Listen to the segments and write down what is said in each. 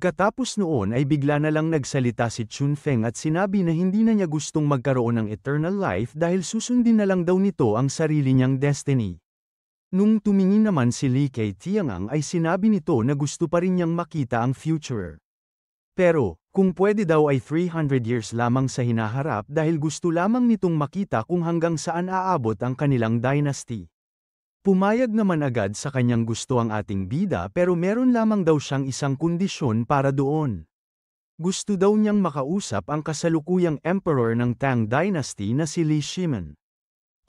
Pagkatapos noon ay bigla na lang nagsalita si Chunfeng at sinabi na hindi na niya gustong magkaroon ng eternal life dahil susundin na lang daw nito ang sarili niyang destiny. Nung tumingin naman si Li kay Tiangang ay sinabi nito na gusto pa rin niyang makita ang future. Pero, kung pwede daw ay 300 years lamang sa hinaharap dahil gusto lamang nitong makita kung hanggang saan aabot ang kanilang dynasty. Pumayag naman agad sa kanyang gusto ang ating bida pero meron lamang daw siyang isang kondisyon para doon. Gusto daw niyang makausap ang kasalukuyang emperor ng Tang Dynasty na si Li Shimin.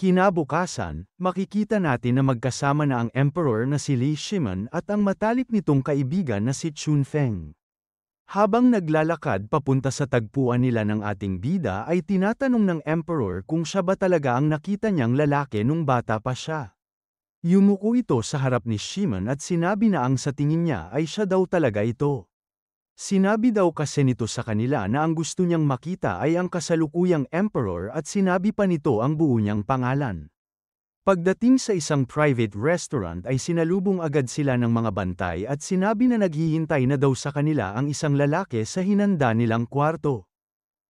Kinabukasan, makikita natin na magkasama na ang emperor na si Li Shimin at ang matalik nitong kaibigan na si Chunfeng. Habang naglalakad papunta sa tagpuan nila ng ating bida ay tinatanong ng emperor kung siya ba talaga ang nakita niyang lalaki nung bata pa siya. Yumuko ito sa harap ni Shimin at sinabi na ang sa tingin niya ay siya daw talaga ito. Sinabi daw kasi nito sa kanila na ang gusto niyang makita ay ang kasalukuyang emperor at sinabi pa nito ang buo niyang pangalan. Pagdating sa isang private restaurant ay sinalubong agad sila ng mga bantay at sinabi na naghihintay na daw sa kanila ang isang lalaki sa hinanda nilang kwarto.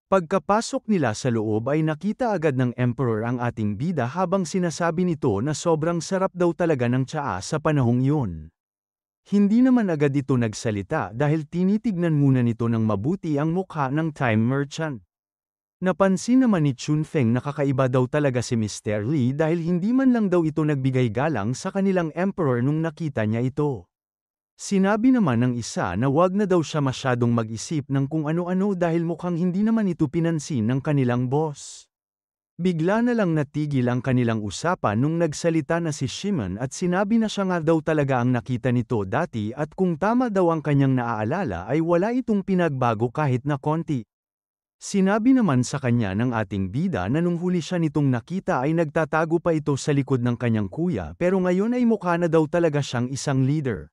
Pagkapasok nila sa loob ay nakita agad ng emperor ang ating bida habang sinasabi nito na sobrang sarap daw talaga ng tsaa sa panahong yun. Hindi naman agad ito nagsalita dahil tinitignan muna nito ng mabuti ang mukha ng time merchant. Napansin naman ni Chunfeng na kakaiba daw talaga si Mr. Li dahil hindi man lang daw ito nagbigay galang sa kanilang emperor nung nakita niya ito. Sinabi naman ng isa na wag na daw siya masyadong mag-isip ng kung ano-ano dahil mukhang hindi naman ito pinansin ng kanilang boss. Bigla na lang natigil ang kanilang usapan nung nagsalita na si Shimin at sinabi na siya nga daw talaga ang nakita nito dati at kung tama daw ang kanyang naaalala ay wala itong pinagbago kahit na konti. Sinabi naman sa kanya ng ating bida na nung huli siya nitong nakita ay nagtatago pa ito sa likod ng kanyang kuya pero ngayon ay mukha na daw talaga siyang isang leader.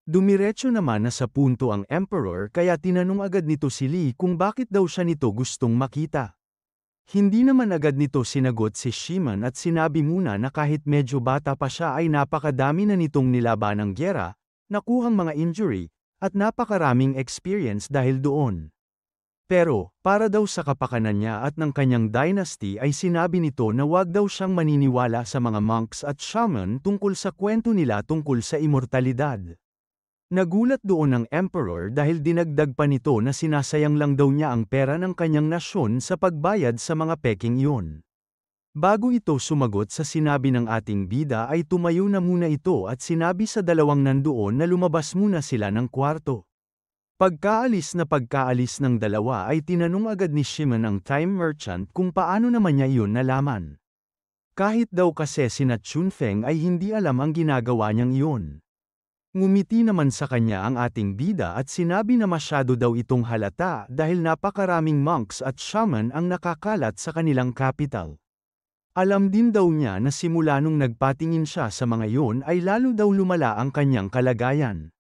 Dumiretso naman na sa punto ang emperor kaya tinanong agad nito si Li kung bakit daw siya nito gustong makita. Hindi naman agad nito sinagot si Shimin at sinabi muna na kahit medyo bata pa siya ay napakadami na nitong nilabanang gyera, nakuhang mga injury, at napakaraming experience dahil doon. Pero, para daw sa kapakanan niya at ng kanyang dynasty ay sinabi nito na wag daw siyang maniniwala sa mga monks at shaman tungkol sa kwento nila tungkol sa immortalidad. Nagulat doon ang emperor dahil dinagdag pa nito na sinasayang lang daw niya ang pera ng kanyang nasyon sa pagbayad sa mga peking iyon. Bago ito sumagot sa sinabi ng ating bida ay tumayo na muna ito at sinabi sa dalawang nandoon na lumabas muna sila ng kwarto. Pagkaalis ng dalawa ay tinanong agad ni Shimin ang time merchant kung paano naman niya iyon nalaman. Kahit daw kasi sina Chunfeng ay hindi alam ang ginagawa niyang iyon. Ngumiti naman sa kanya ang ating bida at sinabi na masyado daw itong halata dahil napakaraming monks at shaman ang nakakalat sa kanilang capital. Alam din daw niya na simula nung nagpatingin siya sa mga yun ay lalo daw lumala ang kanyang kalagayan.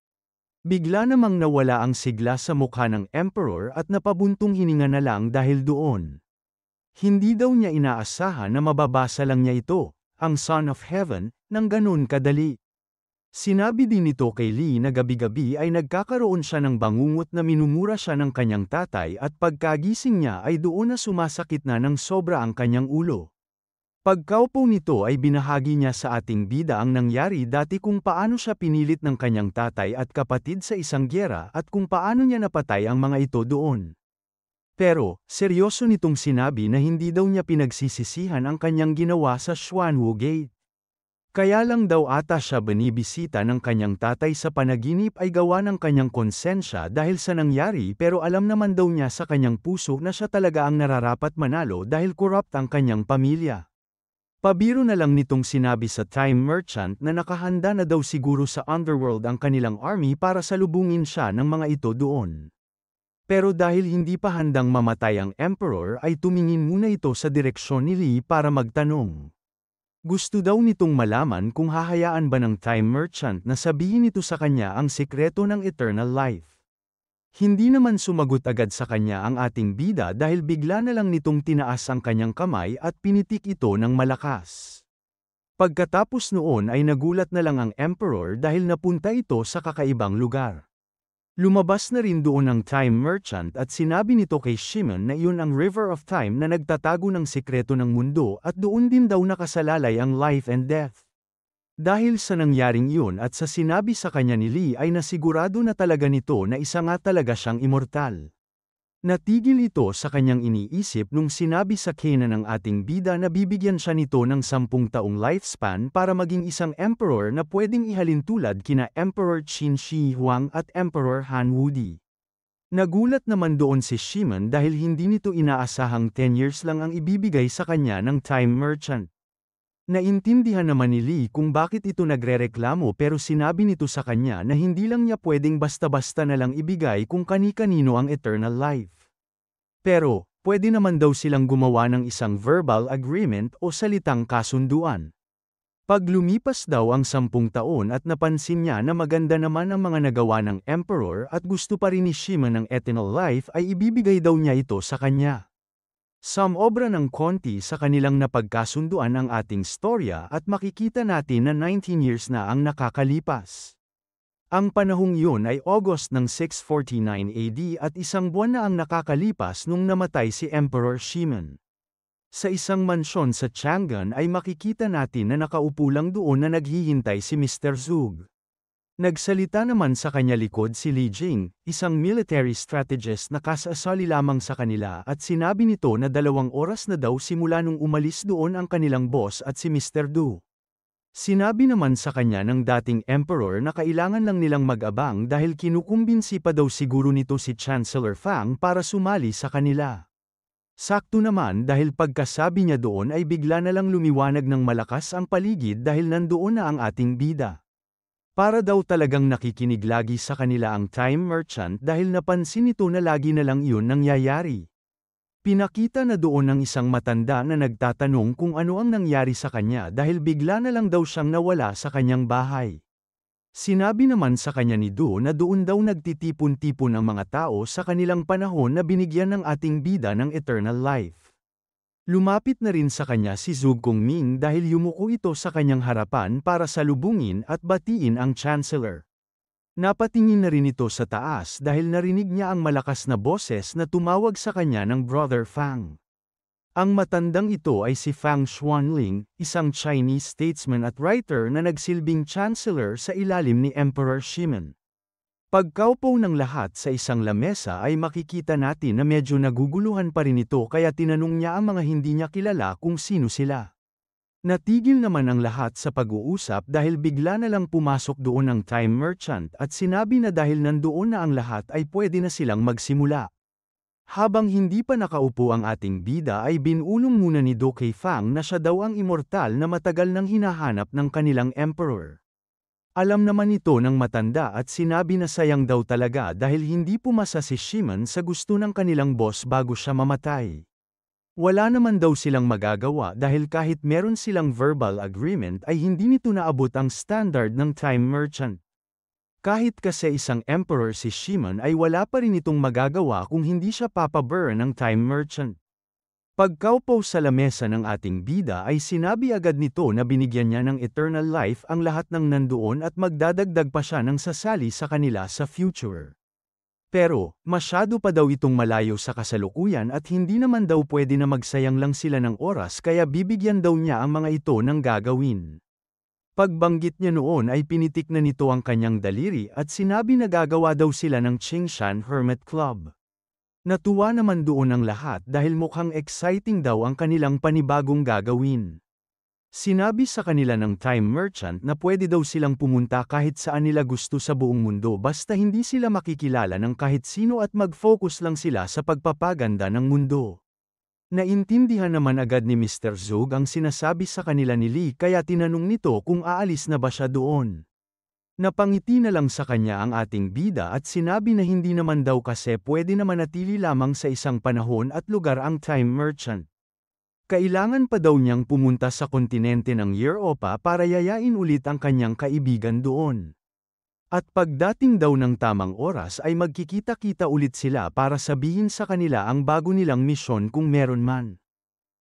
Bigla namang nawala ang sigla sa mukha ng emperor at napabuntong hininga na lang dahil doon. Hindi daw niya inaasahan na mababasa lang niya ito, ang Son of Heaven, ng ganun kadali. Sinabi din nito kay Li na gabi-gabi ay nagkakaroon siya ng bangungot na minumura siya ng kanyang tatay at pagkagising niya ay doon na sumasakit na ng sobra ang kanyang ulo. Pagkaupo nito ay binahagi niya sa ating bida ang nangyari dati kung paano siya pinilit ng kanyang tatay at kapatid sa isang gyera at kung paano niya napatay ang mga ito doon. Pero, seryoso nitong sinabi na hindi daw niya pinagsisisihan ang kanyang ginawa sa Xuanwu Gate. Kaya lang daw ata siya binibisita ng kanyang tatay sa panaginip ay gawa ng kanyang konsensya dahil sa nangyari pero alam naman daw niya sa kanyang puso na siya talaga ang nararapat manalo dahil corrupt ang kanyang pamilya. Pabiro na lang nitong sinabi sa time merchant na nakahanda na daw siguro sa underworld ang kanilang army para salubungin siya ng mga ito doon. Pero dahil hindi pa handang mamatay ang emperor ay tumingin muna ito sa direksyon ni Li para magtanong. Gusto daw nitong malaman kung hahayaan ba ng time merchant na sabihin nito sa kanya ang sikreto ng eternal life. Hindi naman sumagot agad sa kanya ang ating bida dahil bigla na lang nitong tinaas ang kanyang kamay at pinitik ito ng malakas. Pagkatapos noon ay nagulat na lang ang emperor dahil napunta ito sa kakaibang lugar. Lumabas na rin doon ang Time Merchant at sinabi nito kay Shimon na iyon ang River of Time na nagtatago ng sikreto ng mundo at doon din daw nakasalalay ang life and death. Dahil sa nangyaring iyon at sa sinabi sa kanya ni Lee ay nasigurado na talaga nito na isa nga talaga siyang immortal. Natigil ito sa kanyang iniisip nung sinabi sa Kena ng ating bida na bibigyan siya nito ng 10 taong lifespan para maging isang emperor na pwedeng ihalin tulad kina Emperor Qin Shi Huang at Emperor Han Wudi. Nagulat naman doon si Shimon dahil hindi nito inaasahang 10 years lang ang ibibigay sa kanya ng Time Merchant. Naintindihan naman ni Lee kung bakit ito nagrereklamo pero sinabi nito sa kanya na hindi lang niya pwedeng basta-basta na lang ibigay kung kani-kanino ang eternal life. Pero, pwede naman daw silang gumawa ng isang verbal agreement o salitang kasunduan. Pag lumipas daw ang 10 taon at napansin niya na maganda naman ang mga nagawa ng Emperor at gusto pa rin ni Shimon ng eternal life ay ibibigay daw niya ito sa kanya. Sumobra ng konti sa kanilang napagkasunduan ang ating storya at makikita natin na 19 years na ang nakakalipas. Ang panahong iyon ay August ng 649 AD at isang buwan na ang nakakalipas nung namatay si Emperor Shimon. Sa isang mansyon sa Chang'an ay makikita natin na nakaupo lang doon na naghihintay si Mr. Zug. Nagsalita naman sa kanya likod si Li Jing, isang military strategist na kasasali lamang sa kanila at sinabi nito na 2 oras na daw simula nung umalis doon ang kanilang boss at si Mr. Du. Sinabi naman sa kanya ng dating emperor na kailangan lang nilang mag-abang dahil kinukumbinsi pa daw siguro nito si Chancellor Fang para sumali sa kanila. Sakto naman dahil pagkasabi niya doon ay bigla na lang lumiwanag ng malakas ang paligid dahil nandoon na ang ating bida. Para daw talagang nakikinig lagi sa kanila ang Time Merchant dahil napansin nito na lagi na lang iyon nangyayari. Pinakita na doon ng isang matanda na nagtatanong kung ano ang nangyari sa kanya dahil bigla na lang daw siyang nawala sa kanyang bahay. Sinabi naman sa kanya ni Do na doon daw nagtitipon-tipon ang mga tao sa kanilang panahon na binigyan ng ating bida ng eternal life. Lumapit na rin sa kanya si Zhuge Gongming dahil yumuko ito sa kanyang harapan para salubungin at batiin ang Chancellor. Napatingin na rin ito sa taas dahil narinig niya ang malakas na boses na tumawag sa kanya ng Brother Fang. Ang matandang ito ay si Fang Xuanling, isang Chinese statesman at writer na nagsilbing Chancellor sa ilalim ni Emperor Shimon. Pagkaupo ng lahat sa isang lamesa ay makikita natin na medyo naguguluhan pa rin ito kaya tinanong niya ang mga hindi niya kilala kung sino sila. Natigil naman ang lahat sa pag-uusap dahil bigla na lang pumasok doon ang Time Merchant at sinabi na dahil nandoon na ang lahat ay pwede na silang magsimula. Habang hindi pa nakaupo ang ating bida ay binulong muna ni Do kay Fang na siya daw ang immortal na matagal nang hinahanap ng kanilang emperor. Alam naman ito ng matanda at sinabi na sayang daw talaga dahil hindi pumasa si Shimon sa gusto ng kanilang boss bago siya mamatay. Wala naman daw silang magagawa dahil kahit meron silang verbal agreement ay hindi nito naabot ang standard ng Time Merchant. Kahit kasi isang emperor si Shimon ay wala pa rin itong magagawa kung hindi siya papaburn ng Time Merchant. Pagkaupo sa lamesa ng ating bida ay sinabi agad nito na binigyan niya ng eternal life ang lahat ng nandoon at magdadagdag pa siya ng sasali sa kanila sa future. Pero, masyado pa daw itong malayo sa kasalukuyan at hindi naman daw pwede na magsayang lang sila ng oras kaya bibigyan daw niya ang mga ito ng gagawin. Pagbanggit niya noon ay pinitik na nito ang kanyang daliri at sinabi na gagawa daw sila ng Qingshan Hermit Club. Natuwa naman doon ang lahat dahil mukhang exciting daw ang kanilang panibagong gagawin. Sinabi sa kanila ng Time Merchant na pwede daw silang pumunta kahit saan nila gusto sa buong mundo basta hindi sila makikilala ng kahit sino at mag-focus lang sila sa pagpapaganda ng mundo. Naintindihan naman agad ni Mr. Zhuge ang sinasabi sa kanila ni Lee kaya tinanong nito kung aalis na ba siya doon. Napangiti na lang sa kanya ang ating bida at sinabi na hindi naman daw kasi pwede na manatili lamang sa isang panahon at lugar ang Time Merchant. Kailangan pa daw niyang pumunta sa kontinente ng Europa para yayain ulit ang kanyang kaibigan doon. At pagdating daw ng tamang oras ay magkikita-kita ulit sila para sabihin sa kanila ang bago nilang misyon kung meron man.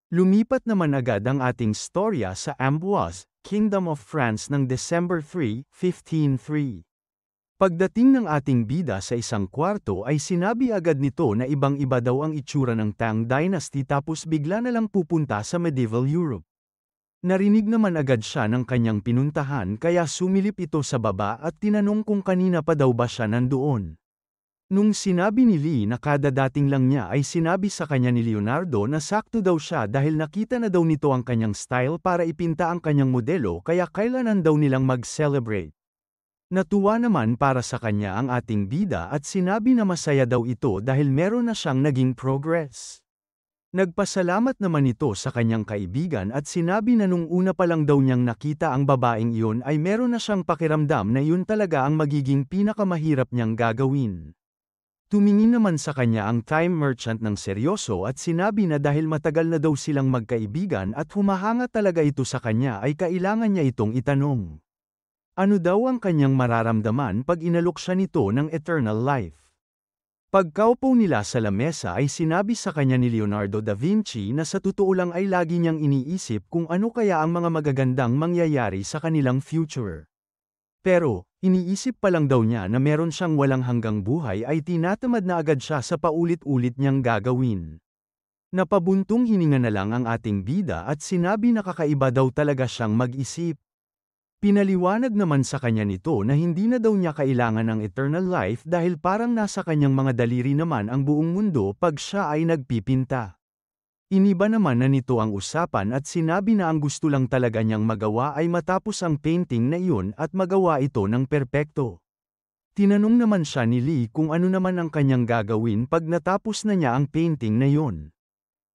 Lumipat naman agad ang ating storya sa Amboise, Kingdom of France ng December 3, 1503. Pagdating ng ating bida sa isang kwarto ay sinabi agad nito na ibang-iba daw ang itsura ng Tang Dynasty tapos bigla na lang pupunta sa medieval Europe. Narinig naman agad siya ng kanyang pinuntahan kaya sumilip ito sa baba at tinanong kung kanina pa daw ba siya nandoon. Nung sinabi ni Lee na kadadating lang niya ay sinabi sa kanya ni Leonardo na sakto daw siya dahil nakita na daw nito ang kanyang style para ipinta ang kanyang modelo kaya kailanan daw nilang mag-celebrate. Natuwa naman para sa kanya ang ating bida at sinabi na masaya daw ito dahil meron na siyang naging progress. Nagpasalamat naman ito sa kanyang kaibigan at sinabi na nung una pa lang daw niyang nakita ang babaeng iyon ay meron na siyang pakiramdam na yun talaga ang magiging pinakamahirap niyang gagawin. Tumingin naman sa kanya ang time merchant ng seryoso at sinabi na dahil matagal na daw silang magkaibigan at humahanga talaga ito sa kanya ay kailangan niya itong itanong. Ano daw ang kanyang mararamdaman pag inalok siya nito ng eternal life? Pagkaupo nila sa lamesa ay sinabi sa kanya ni Leonardo da Vinci na sa totoo lang ay lagi niyang iniisip kung ano kaya ang mga magagandang mangyayari sa kanilang future. Pero, iniisip pa lang daw niya na meron siyang walang hanggang buhay ay tinatamad na agad siya sa paulit-ulit niyang gagawin. Napabuntong hininga na lang ang ating bida at sinabi na kakaiba daw talaga siyang mag-isip. Pinaliwanag naman sa kanya nito na hindi na daw niya kailangan ng eternal life dahil parang nasa kanyang mga daliri naman ang buong mundo pag siya ay nagpipinta. Iniba naman na nito ang usapan at sinabi na ang gusto lang talaga niyang magawa ay matapos ang painting na iyon at magawa ito ng perpekto. Tinanong naman siya ni Lee kung ano naman ang kanyang gagawin pag natapos na niya ang painting na iyon.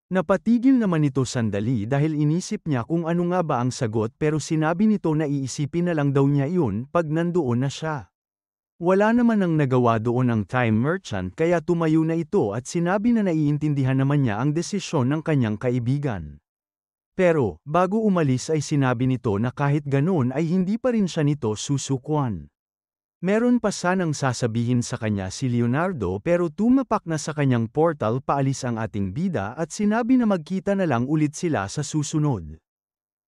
Napatigil naman ito sandali dahil inisip niya kung ano nga ba ang sagot pero sinabi nito na iisipin na lang daw niya iyon pag nandoon na siya. Wala naman ang nagawa doon ang time merchant kaya tumayo na ito at sinabi na naiintindihan naman niya ang desisyon ng kanyang kaibigan. Pero, bago umalis ay sinabi nito na kahit ganoon ay hindi pa rin siya nito susukuan. Meron pa sanang sasabihin sa kanya si Leonardo pero tumapak na sa kanyang portal paalis ang ating bida at sinabi na magkita na lang ulit sila sa susunod.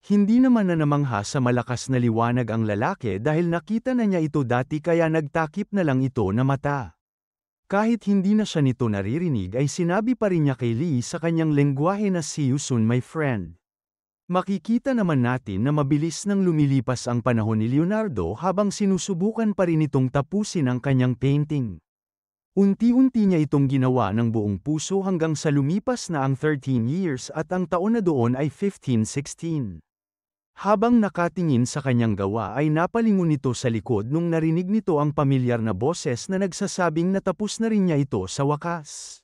Hindi naman na namangha sa malakas na liwanag ang lalaki dahil nakita na niya ito dati kaya nagtakip na lang ito na mata. Kahit hindi na siya nito naririnig ay sinabi pa rin niya kay Lee sa kanyang lengguwahe na see you soon my friend. Makikita naman natin na mabilis nang lumilipas ang panahon ni Leonardo habang sinusubukan pa rin itong tapusin ang kanyang painting. Unti-unti niya itong ginawa ng buong puso hanggang sa lumipas na ang 13 years at ang taon na doon ay 1516. Habang nakatingin sa kanyang gawa ay napalingon nito sa likod nung narinig nito ang pamilyar na boses na nagsasabing natapos na rin niya ito sa wakas.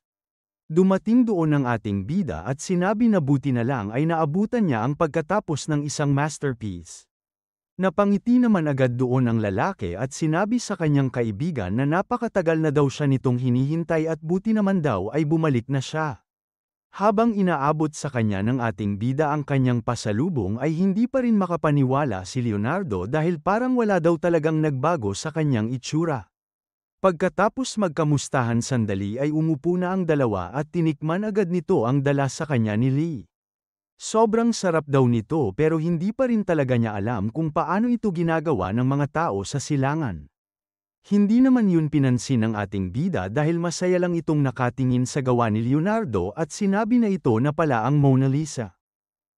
Dumating doon ang ating bida at sinabi na buti na lang ay naabutan niya ang pagkatapos ng isang masterpiece. Napangiti naman agad doon ang lalaki at sinabi sa kanyang kaibigan na napakatagal na daw siya nitong hinihintay at buti naman daw ay bumalik na siya. Habang inaabot sa kanya ng ating bida ang kanyang pasalubong ay hindi pa rin makapaniwala si Leonardo dahil parang wala daw talagang nagbago sa kanyang itsura. Pagkatapos magkamustahan sandali ay umupo na ang dalawa at tinikman agad nito ang dala sa kanya ni Lee. Sobrang sarap daw nito pero hindi pa rin talaga niya alam kung paano ito ginagawa ng mga tao sa silangan. Hindi naman yun pinansin ng ating bida dahil masaya lang itong nakatingin sa gawa ni Leonardo at sinabi na ito na pala ang Mona Lisa.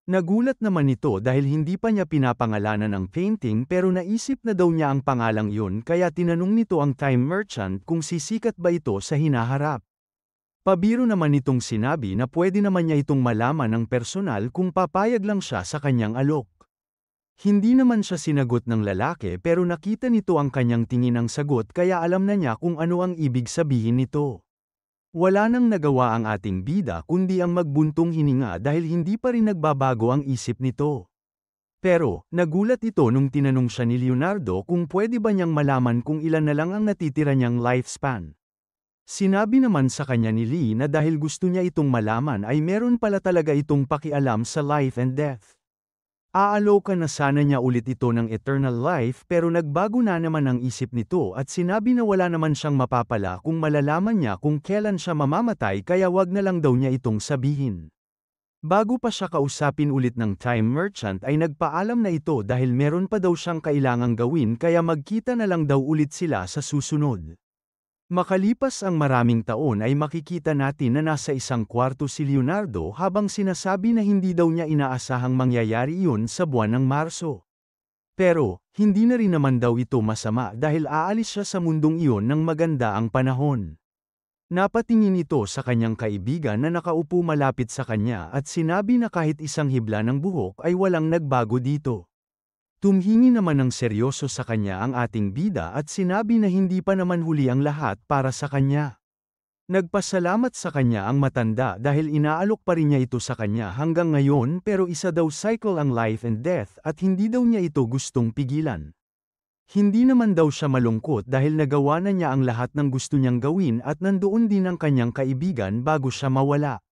Nagulat naman ito dahil hindi pa niya pinapangalanan ang painting pero naisip na daw niya ang pangalang yun kaya tinanong nito ang time merchant kung sisikat ba ito sa hinaharap. Pabiro naman itong sinabi na pwede naman niya itong malaman ng personal kung papayag lang siya sa kanyang alok. Hindi naman siya sinagot ng lalaki pero nakita nito ang kanyang tingin ng sagot kaya alam na niya kung ano ang ibig sabihin nito. Wala nang nagawa ang ating bida kundi ang magbuntong hininga dahil hindi pa rin nagbabago ang isip nito. Pero, nagulat ito nung tinanong siya ni Leonardo kung pwede ba niyang malaman kung ilan na lang ang natitira niyang lifespan. Sinabi naman sa kanya ni Lee na dahil gusto niya itong malaman ay meron pala talaga itong pakialam sa life and death. Aalokan na sana niya ulit ito ng eternal life pero nagbago na naman ang isip nito at sinabi na wala naman siyang mapapala kung malalaman niya kung kailan siya mamamatay kaya wag na lang daw niya itong sabihin. Bago pa siya kausapin ulit ng time merchant ay nagpaalam na ito dahil meron pa daw siyang kailangang gawin kaya magkita na lang daw ulit sila sa susunod. Makalipas ang maraming taon ay makikita natin na nasa isang kwarto si Leonardo habang sinasabi na hindi daw niya inaasahang mangyayari iyon sa buwan ng Marso. Pero, hindi na rin naman daw ito masama dahil aalis siya sa mundong iyon ng maganda ang panahon. Napatingin ito sa kanyang kaibigan na nakaupo malapit sa kanya at sinabi na kahit isang hibla ng buhok ay walang nagbago dito. Tumhingi naman ng seryoso sa kanya ang ating bida at sinabi na hindi pa naman huli ang lahat para sa kanya. Nagpasalamat sa kanya ang matanda dahil inaalok pa rin niya ito sa kanya hanggang ngayon pero isa daw cycle ang life and death at hindi daw niya ito gustong pigilan. Hindi naman daw siya malungkot dahil nagawa na niya ang lahat ng gusto niyang gawin at nandoon din ang kanyang kaibigan bago siya mawala.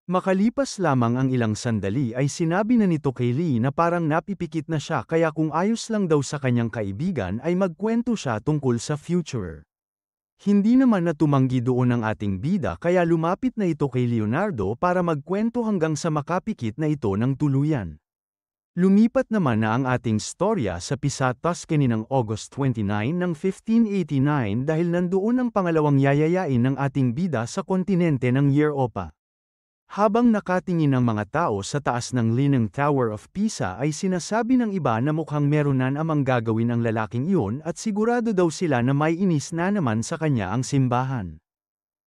Makalipas lamang ang ilang sandali ay sinabi na nito kay Lee na parang napipikit na siya kaya kung ayos lang daw sa kanyang kaibigan ay magkwento siya tungkol sa future. Hindi naman na tumanggi doon ang ating bida kaya lumapit na ito kay Leonardo para magkwento hanggang sa makapikit na ito ng tuluyan. Lumipat naman na ang ating storya sa Pisa, Tuscany ng August 29 ng 1589 dahil nandoon ang pangalawang yayayain ng ating bida sa kontinente ng Europa. Habang nakatingin ang mga tao sa taas ng Leaning Tower of Pisa ay sinasabi ng iba na mukhang meron na namang gagawin ang lalaking iyon at sigurado daw sila na may inis na naman sa kanya ang simbahan.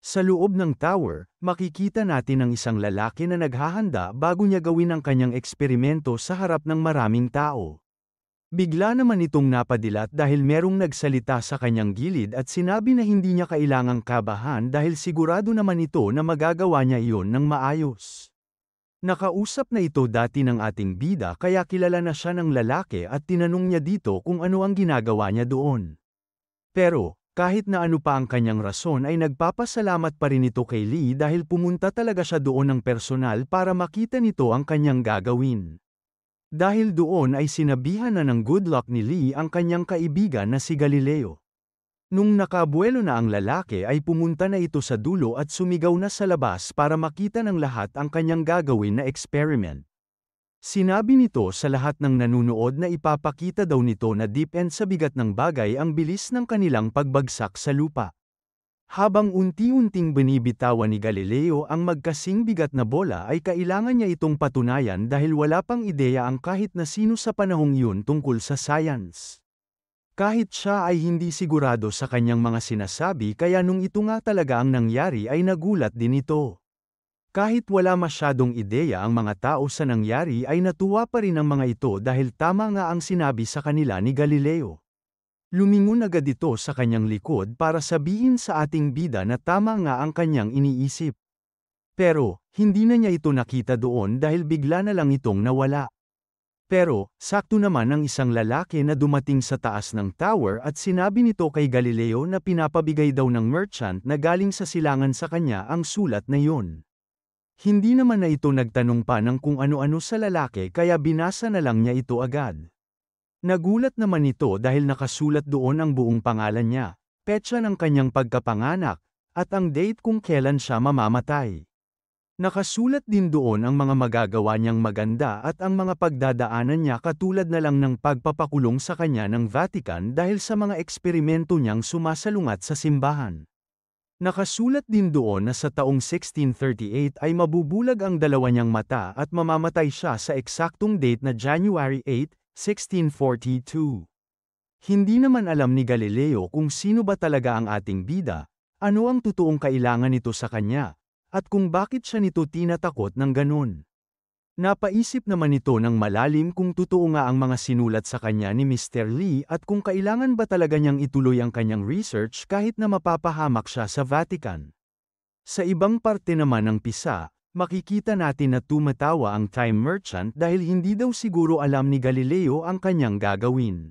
Sa loob ng tower, makikita natin ang isang lalaki na naghahanda bago niya gawin ang kanyang eksperimento sa harap ng maraming tao. Bigla naman itong napadilat dahil merong nagsalita sa kanyang gilid at sinabi na hindi niya kailangang kabahan dahil sigurado naman ito na magagawa niya iyon ng maayos. Nakausap na ito dati ng ating bida kaya kilala na siya ng lalaki at tinanong niya dito kung ano ang ginagawa niya doon. Pero, kahit na ano pa ang kanyang rason ay nagpapasalamat pa rin ito kay Lee dahil pumunta talaga siya doon ng personal para makita nito ang kanyang gagawin. Dahil doon ay sinabihan na ng good luck ni Lee ang kanyang kaibigan na si Galileo. Nung nakabuelo na ang lalaki ay pumunta na ito sa dulo at sumigaw na sa labas para makita ng lahat ang kanyang gagawin na experiment. Sinabi nito sa lahat ng nanunood na ipapakita daw nito na deep end sa bigat ng bagay ang bilis ng kanilang pagbagsak sa lupa. Habang unti-unting binibitawan ni Galileo ang magkasing bigat na bola ay kailangan niya itong patunayan dahil wala pang ideya ang kahit na sino sa panahong iyon tungkol sa science. Kahit siya ay hindi sigurado sa kanyang mga sinasabi kaya nung ito nga talaga ang nangyari ay nagulat din ito. Kahit wala masyadong ideya ang mga tao sa nangyari ay natuwa pa rin ang mga ito dahil tama nga ang sinabi sa kanila ni Galileo. Lumingon agad ito sa kanyang likod para sabihin sa ating bida na tama nga ang kanyang iniisip. Pero, hindi na niya ito nakita doon dahil bigla na lang itong nawala. Pero, sakto naman ang isang lalaki na dumating sa taas ng tower at sinabi nito kay Galileo na pinapabigay daw ng merchant na galing sa silangan sa kanya ang sulat na yun. Hindi naman na ito nagtanong pa ng kung ano-ano sa lalaki kaya binasa na lang niya ito agad. Nagulat naman ito dahil nakasulat doon ang buong pangalan niya, petsa ng kanyang pagkapanganak, at ang date kung kailan siya mamamatay. Nakasulat din doon ang mga magagawa niyang maganda at ang mga pagdadaanan niya katulad na lang ng pagpapakulong sa kanya ng Vatican dahil sa mga eksperimento niyang sumasalungat sa simbahan. Nakasulat din doon na sa taong 1638 ay mabubulag ang dalawa niyang mata at mamamatay siya sa eksaktong date na January 8, 1642. Hindi naman alam ni Galileo kung sino ba talaga ang ating bida, ano ang totoong kailangan nito sa kanya, at kung bakit siya nito tinatakot ng ganun. Napaisip naman ito ng malalim kung totoo nga ang mga sinulat sa kanya ni Mr. Lee at kung kailangan ba talaga niyang ituloy ang kanyang research kahit na mapapahamak siya sa Vatican. Sa ibang parte naman ng Pisa, makikita natin na tumatawa ang time merchant dahil hindi daw siguro alam ni Galileo ang kanyang gagawin.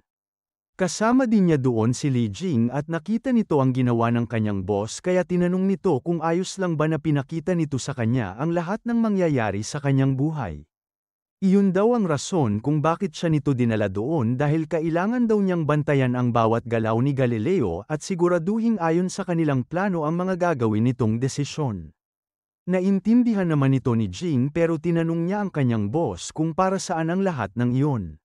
Kasama din niya doon si Li Jing at nakita nito ang ginawa ng kanyang boss kaya tinanong nito kung ayos lang ba na pinakita nito sa kanya ang lahat ng mangyayari sa kanyang buhay. Iyon daw ang rason kung bakit siya nito dinala doon dahil kailangan daw niyang bantayan ang bawat galaw ni Galileo at siguraduhing ayon sa kanilang plano ang mga gagawin nitong desisyon. Naintindihan naman ito ni Jing pero tinanong niya ang kanyang boss kung para saan ang lahat ng iyon.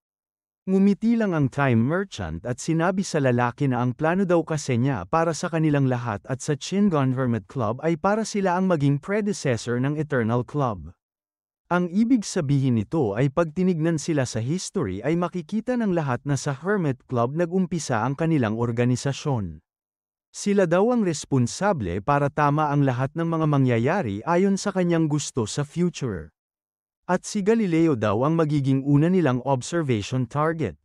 Ngumiti lang ang time merchant at sinabi sa lalaki na ang plano daw kasi niya para sa kanilang lahat at sa Chingon Hermit Club ay para sila ang maging predecessor ng Eternal Club. Ang ibig sabihin nito ay pag tinignan sila sa history ay makikita ng lahat na sa Hermit Club nag-umpisa ang kanilang organisasyon. Sila daw ang responsable para tama ang lahat ng mga mangyayari ayon sa kanyang gusto sa future. At si Galileo daw ang magiging una nilang observation target.